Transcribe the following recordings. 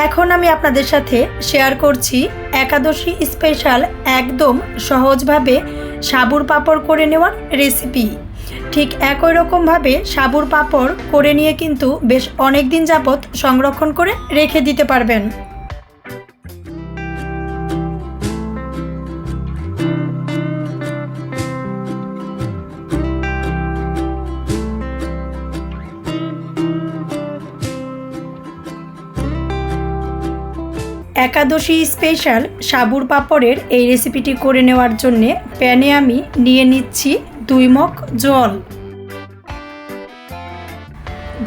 এখন আমি আপনাদের সাথে শেয়ার করছি একাদশী স্পেশাল একদম সহজভাবে সাবুর পাঁপড় করে নেওয়ার রেসিপি। ঠিক একই রকমভাবে সাবুর পাঁপড় করে নিয়ে কিন্তু বেশ অনেক দিন যাবত সংরক্ষণ করে রেখে দিতে পারবেন। একাদশী স্পেশাল সাবুর পাঁপড়ের এই রেসিপিটি করে নেওয়ার জন্যে প্যানে আমি নিয়ে নিচ্ছি 2 মগ জল।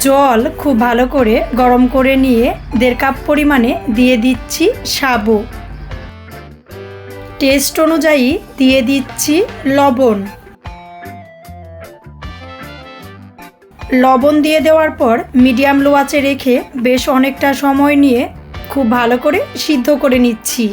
জল খুব ভালো করে গরম করে নিয়ে 1.5 কাপ পরিমাণে দিয়ে দিচ্ছি সাবু। টেস্ট অনুযায়ী দিয়ে দিচ্ছি লবণ। লবণ দিয়ে দেওয়ার পর মিডিয়াম লো আঁচে রেখে বেশ অনেকটা সময় নিয়ে খুব ভালো করে সিদ্ধ করে নিচ্ছি।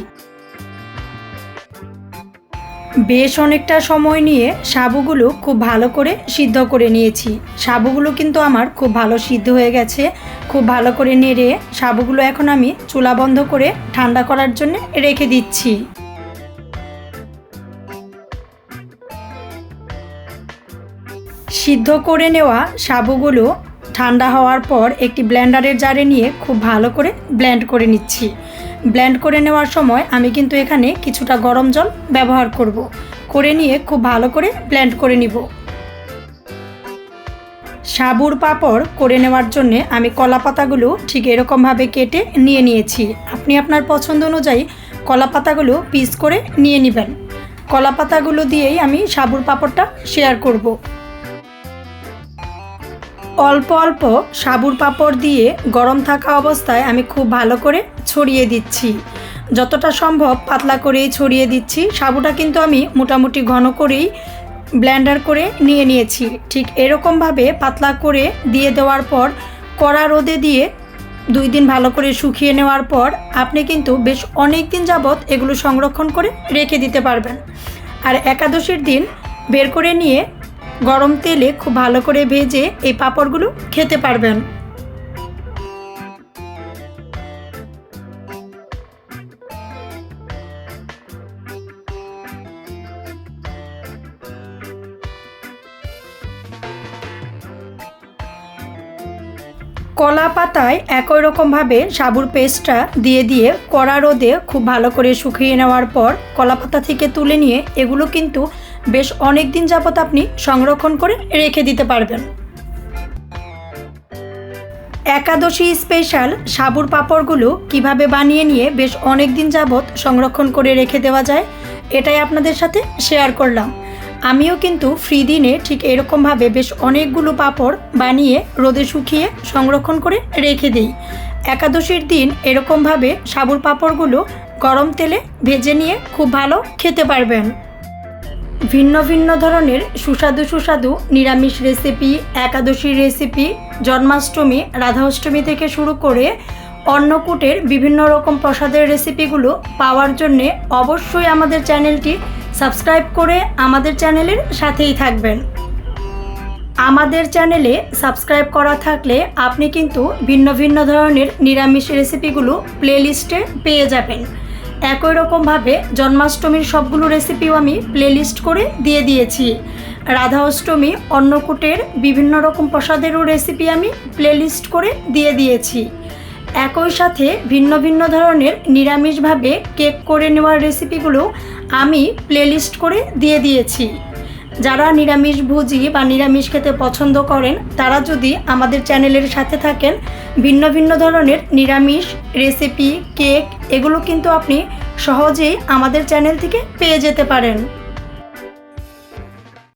বেশ অনেকটা সময় নিয়ে সাবুগুলো খুব ভালো করে সিদ্ধ করে নিয়েছি। সাবুগুলো কিন্তু আমার খুব ভালো সিদ্ধ হয়ে গেছে। খুব ভালো করে নেড়ে সাবুগুলো এখন আমি চুলা বন্ধ করে ঠান্ডা করার জন্য রেখে দিচ্ছি। সিদ্ধ করে নেওয়া সাবুগুলো ঠান্ডা হওয়ার পর একটি ব্লেন্ডারের জারে নিয়ে খুব ভালো করে ব্লেন্ড করে নিচ্ছি। ব্লেন্ড করে নেওয়ার সময় আমি কিন্তু এখানে কিছুটা গরম জল ব্যবহার করে নিয়ে খুব ভালো করে ব্লেন্ড করে নিব। সাবুর পাঁপড় করে নেওয়ার জন্য আমি কলা পাতাগুলো ঠিক এরকমভাবে কেটে নিয়ে নিয়েছি। আপনি আপনার পছন্দ অনুযায়ী কলা পাতাগুলো পিস করে নিয়ে নেবেন। কলা পাতাগুলো দিয়েই আমি সাবুর পাঁপড়টা শেয়ার করব। অল্প অল্প সাবুর পাঁপড় দিয়ে গরম থাকা অবস্থায় আমি খুব ভালো করে ছড়িয়ে দিচ্ছি। যতটা সম্ভব পাতলা করেই ছড়িয়ে দিচ্ছি। সাবুটা কিন্তু আমি মোটামুটি ঘন করেই ব্লেন্ডার করে নিয়েছি। ঠিক এরকমভাবে পাতলা করে দিয়ে দেওয়ার পর কড়া রোদে দিয়ে 2 দিন ভালো করে শুকিয়ে নেওয়ার পর আপনি কিন্তু বেশ অনেক দিন যাবত এগুলো সংরক্ষণ করে রেখে দিতে পারবেন। আর একাদশীর দিন বের করে নিয়ে গরম তেলে খুব ভালো করে ভেজে এই পাঁপড়গুলো খেতে পারবেন। কলা পাতায় একই রকমভাবে সাবুর পেস্টটা দিয়ে কড়া রোদে খুব ভালো করে শুকিয়ে নেওয়ার পর কলা পাতা থেকে তুলে নিয়ে এগুলো কিন্তু বেশ অনেক দিন যাবত আপনি সংরক্ষণ করে রেখে দিতে পারবেন। একাদশী স্পেশাল সাবুর পাঁপড়গুলো কিভাবে বানিয়ে নিয়ে বেশ অনেক দিন যাবত সংরক্ষণ করে রেখে দেওয়া যায় এটাই আপনাদের সাথে শেয়ার করলাম। আমিও কিন্তু ফ্রি দিনে ঠিক এরকমভাবে বেশ অনেকগুলো পাঁপড় বানিয়ে রোদে শুকিয়ে সংরক্ষণ করে রেখে দিই। একাদশীর দিন এরকমভাবে সাবুর পাঁপড়গুলো গরম তেলে ভেজে নিয়ে খুব ভালো খেতে পারবেন। ভিন্ন ভিন্ন ধরনের সুস্বাদু নিরামিষ রেসিপি, একাদশীর রেসিপি, জন্মাষ্টমী, রাধা অষ্টমী থেকে শুরু করে অন্নকূটের বিভিন্ন রকম প্রসাদের রেসিপিগুলো পাওয়ার জন্যে অবশ্যই আমাদের চ্যানেলটি সাবস্ক্রাইব করে আমাদের চ্যানেলের সাথেই থাকবেন। আমাদের চ্যানেলে সাবস্ক্রাইব করা থাকলে আপনি কিন্তু ভিন্ন ভিন্ন ধরনের নিরামিষ রেসিপিগুলো প্লেলিস্টে পেয়ে যাবেন। একই রকমভাবে জন্মাষ্টমীর সবগুলো রেসিপিও আমি প্লেলিস্ট করে দিয়ে দিয়েছি। রাধা অষ্টমী, অন্নকূটের বিভিন্ন রকম প্রসাদেরও রেসিপি আমি প্লেলিস্ট করে দিয়ে দিয়েছি। একই সাথে ভিন্ন ভিন্ন ধরনের নিরামিষভাবে কেক করে নেওয়ার রেসিপিগুলো আমি প্লেলিস্ট করে দিয়ে দিয়েছি। যারা নিরামিষভোজী বা নিরামিষ খেতে পছন্দ করেন তারা যদি আমাদের চ্যানেলের সাথে থাকেন ভিন্ন ভিন্ন ধরনের নিরামিষ রেসিপি, কেক এগুলো কিন্তু আপনি সহজেই আমাদের চ্যানেল থেকে পেয়ে যেতে পারেন।